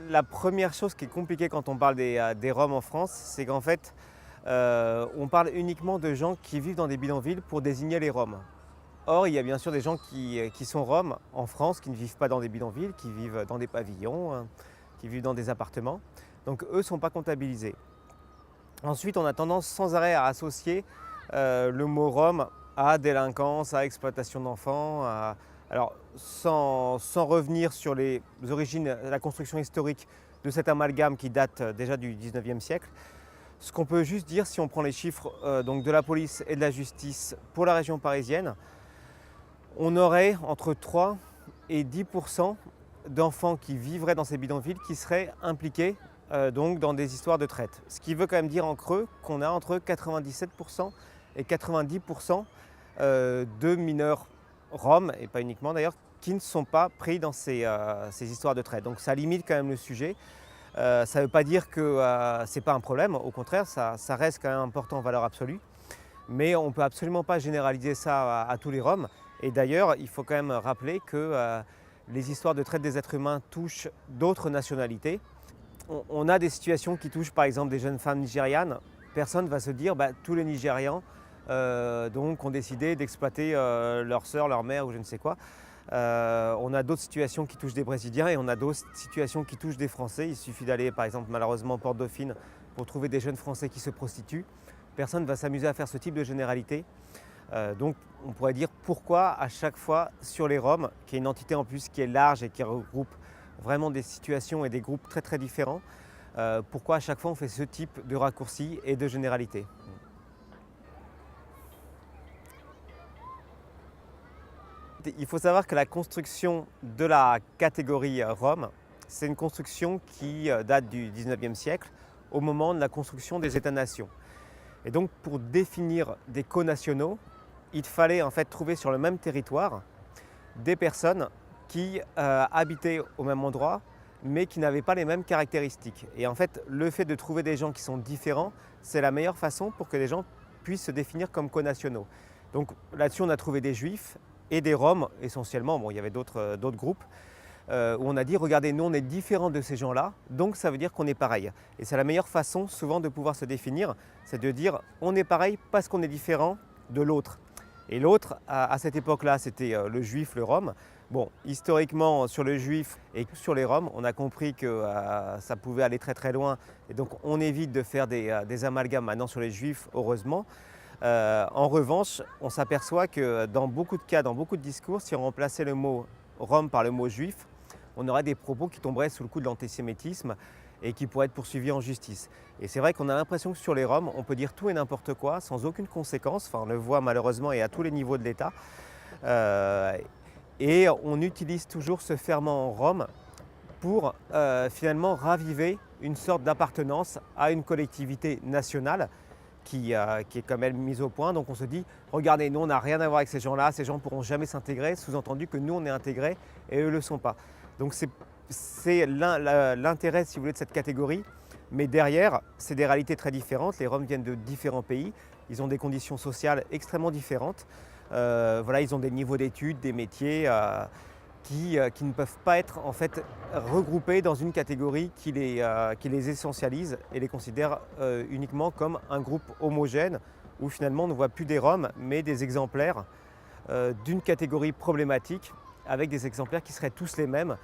La première chose qui est compliquée quand on parle des Roms en France, c'est qu'en fait, on parle uniquement de gens qui vivent dans des bidonvilles pour désigner les Roms. Or, il y a bien sûr des gens qui sont Roms en France, qui ne vivent pas dans des bidonvilles, qui vivent dans des pavillons, hein, qui vivent dans des appartements. Donc eux ne sont pas comptabilisés. Ensuite, on a tendance sans arrêt à associer le mot Rom à délinquance, à exploitation d'enfants. Alors, sans revenir sur les origines, la construction historique de cet amalgame qui date déjà du 19e siècle, ce qu'on peut juste dire, si on prend les chiffres donc de la police et de la justice pour la région parisienne, on aurait entre 3 et 10% d'enfants qui vivraient dans ces bidonvilles qui seraient impliqués donc dans des histoires de traite. Ce qui veut quand même dire en creux qu'on a entre 97% et 90% de mineurs roms, et pas uniquement d'ailleurs, qui ne sont pas pris dans ces histoires de traite. Donc ça limite quand même le sujet. Ça ne veut pas dire que ce n'est pas un problème, au contraire, ça reste quand même important en valeur absolue. Mais on ne peut absolument pas généraliser ça à tous les Roms. Et d'ailleurs, il faut quand même rappeler que les histoires de traite des êtres humains touchent d'autres nationalités. On a des situations qui touchent par exemple des jeunes femmes nigérianes. Personne ne va se dire tous les Nigérians donc ont décidé d'exploiter leur sœur, leur mère ou je ne sais quoi. On a d'autres situations qui touchent des Brésiliens et on a d'autres situations qui touchent des Français. Il suffit d'aller par exemple malheureusement en Porte-Dauphine pour trouver des jeunes Français qui se prostituent. Personne ne va s'amuser à faire ce type de généralité. Donc on pourrait dire pourquoi à chaque fois sur les Roms, qui est une entité en plus qui est large et qui regroupe vraiment des situations et des groupes très très différents, pourquoi à chaque fois on fait ce type de raccourci et de généralité. Il faut savoir que la construction de la catégorie Rome, c'est une construction qui date du 19e siècle, au moment de la construction des États-nations. Et donc pour définir des co-nationaux, il fallait en fait trouver sur le même territoire des personnes qui habitaient au même endroit, mais qui n'avaient pas les mêmes caractéristiques. Et en fait, le fait de trouver des gens qui sont différents, c'est la meilleure façon pour que les gens puissent se définir comme co-nationaux. Donc là-dessus, on a trouvé des Juifs et des Roms essentiellement. Bon, il y avait d'autres groupes où on a dit, regardez, nous on est différents de ces gens-là, donc ça veut dire qu'on est pareil. Et c'est la meilleure façon souvent de pouvoir se définir, c'est de dire on est pareil parce qu'on est différent de l'autre. Et l'autre, à cette époque-là, c'était le Juif, le Rom. Bon, historiquement, sur le Juif et sur les Roms, on a compris que ça pouvait aller très très loin. Et donc on évite de faire des amalgames maintenant sur les Juifs, heureusement. En revanche, on s'aperçoit que dans beaucoup de cas, dans beaucoup de discours, si on remplaçait le mot Rom par le mot Juif, on aurait des propos qui tomberaient sous le coup de l'antisémitisme et qui pourraient être poursuivis en justice. Et c'est vrai qu'on a l'impression que sur les Roms, on peut dire tout et n'importe quoi sans aucune conséquence. Enfin, on le voit malheureusement et à tous les niveaux de l'État. Et on utilise toujours ce ferment Rom pour finalement raviver une sorte d'appartenance à une collectivité nationale qui est comme elle mise au point. Donc on se dit, regardez, nous on n'a rien à voir avec ces gens-là, ces gens ne pourront jamais s'intégrer, sous-entendu que nous on est intégrés et eux ne le sont pas. Donc c'est l'intérêt, si vous voulez, de cette catégorie. Mais derrière, c'est des réalités très différentes. Les Roms viennent de différents pays, ils ont des conditions sociales extrêmement différentes. Voilà, ils ont des niveaux d'études, des métiers qui ne peuvent pas être en fait regroupés dans une catégorie qui les essentialise et les considère uniquement comme un groupe homogène où finalement on ne voit plus des Roms mais des exemplaires d'une catégorie problématique avec des exemplaires qui seraient tous les mêmes.